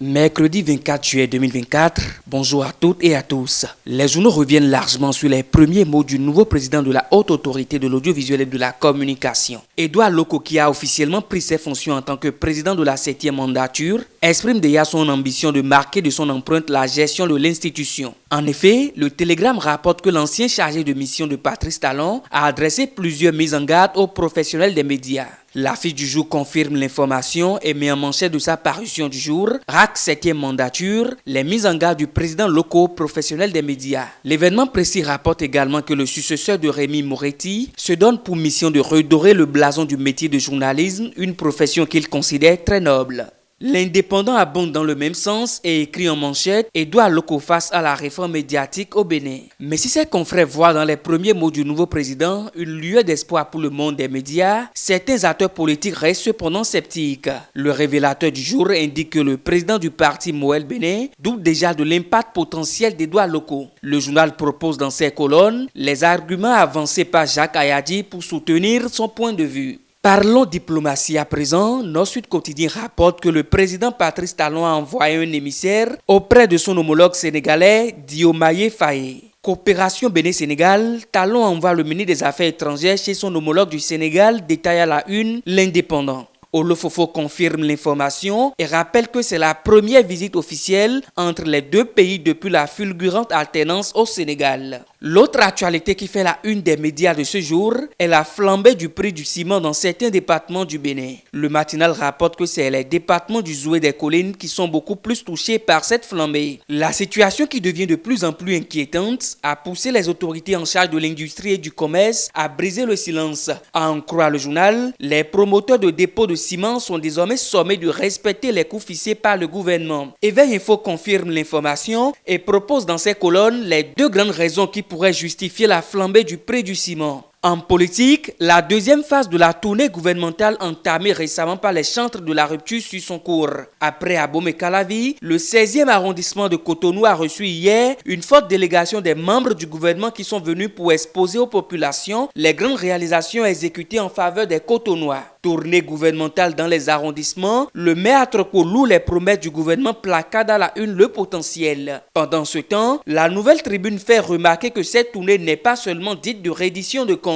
Mercredi 24 juillet 2024, bonjour à toutes et à tous. Les journaux reviennent largement sur les premiers mots du nouveau président de la Haute Autorité de l'Audiovisuel et de la Communication. Édouard Loko, qui a officiellement pris ses fonctions en tant que président de la 7e mandature, exprime déjà son ambition de marquer de son empreinte la gestion de l'institution. En effet, le Télégramme rapporte que l'ancien chargé de mission de Patrice Talon a adressé plusieurs mises en garde aux professionnels des médias. L'affiche du jour confirme l'information et met en manchette de sa parution du jour, RAC 7e mandature, les mises en garde du président Loko professionnel des médias. L'événement précis rapporte également que le successeur de Rémi Moretti se donne pour mission de redorer le blason du métier de journalisme, une profession qu'il considère très noble. L'Indépendant abonde dans le même sens et écrit en manchette « Édouard Loko face à la réforme médiatique au Bénin ». Mais si ses confrères voient dans les premiers mots du nouveau président une lueur d'espoir pour le monde des médias, certains acteurs politiques restent cependant sceptiques. Le révélateur du jour indique que le président du parti Moël Bénin doute déjà de l'impact potentiel d'Édouard Loko. Le journal propose dans ses colonnes les arguments avancés par Jacques Ayadi pour soutenir son point de vue. Parlons diplomatie à présent. Nord Sud Quotidien rapporte que le président Patrice Talon a envoyé un émissaire auprès de son homologue sénégalais Diomaye Faye. Coopération Bénin-Sénégal, Talon envoie le ministre des Affaires étrangères chez son homologue du Sénégal, détaille à la une l'Indépendant. Olofofo confirme l'information et rappelle que c'est la première visite officielle entre les deux pays depuis la fulgurante alternance au Sénégal. L'autre actualité qui fait la une des médias de ce jour est la flambée du prix du ciment dans certains départements du Bénin. Le matinal rapporte que c'est les départements du Zoué des collines qui sont beaucoup plus touchés par cette flambée. La situation qui devient de plus en plus inquiétante a poussé les autorités en charge de l'industrie et du commerce à briser le silence. À en croire le journal, les promoteurs de dépôts de ciment sont désormais sommés de respecter les coûts fixés par le gouvernement. Éveil Info confirme l'information et propose dans ses colonnes les deux grandes raisons qui pourraient justifier la flambée du prix du ciment. En politique, la deuxième phase de la tournée gouvernementale entamée récemment par les chantres de la rupture suit son cours. Après Abomey-Calavi, le 16e arrondissement de Cotonou a reçu hier une forte délégation des membres du gouvernement qui sont venus pour exposer aux populations les grandes réalisations exécutées en faveur des Cotonois. Tournée gouvernementale dans les arrondissements, le maire Atroko loue les promesses du gouvernement placard à la une le potentiel. Pendant ce temps, la Nouvelle Tribune fait remarquer que cette tournée n'est pas seulement dite de reddition de comptes.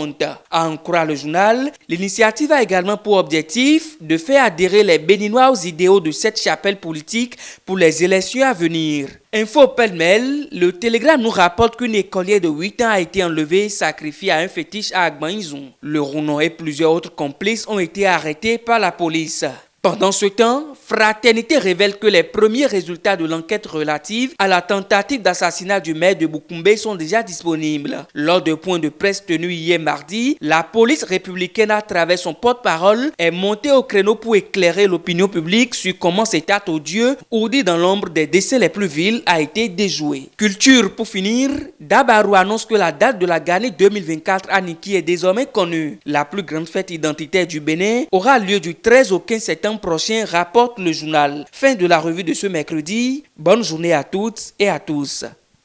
À en croire le journal, l'initiative a également pour objectif de faire adhérer les Béninois aux idéaux de cette chapelle politique pour les élections à venir. Info pêle-mêle, le Télégramme nous rapporte qu'une écolière de 8 ans a été enlevée et sacrifiée à un fétiche à Agbanizon. Le Rounon et plusieurs autres complices ont été arrêtés par la police. Pendant ce temps, Fraternité révèle que les premiers résultats de l'enquête relative à la tentative d'assassinat du maire de Boukoumbe sont déjà disponibles. Lors de points de presse tenus hier mardi, la police républicaine à travers son porte-parole est montée au créneau pour éclairer l'opinion publique sur comment cet acte odieux, ourdi dans l'ombre des décès les plus vils, a été déjoué. Culture pour finir, Dabarou annonce que la date de la Gani 2024 à Niki est désormais connue. La plus grande fête identitaire du Bénin aura lieu du 13 au 15 septembre prochain, rapporte le journal. Fin de la revue de ce mercredi. Bonne journée à toutes et à tous.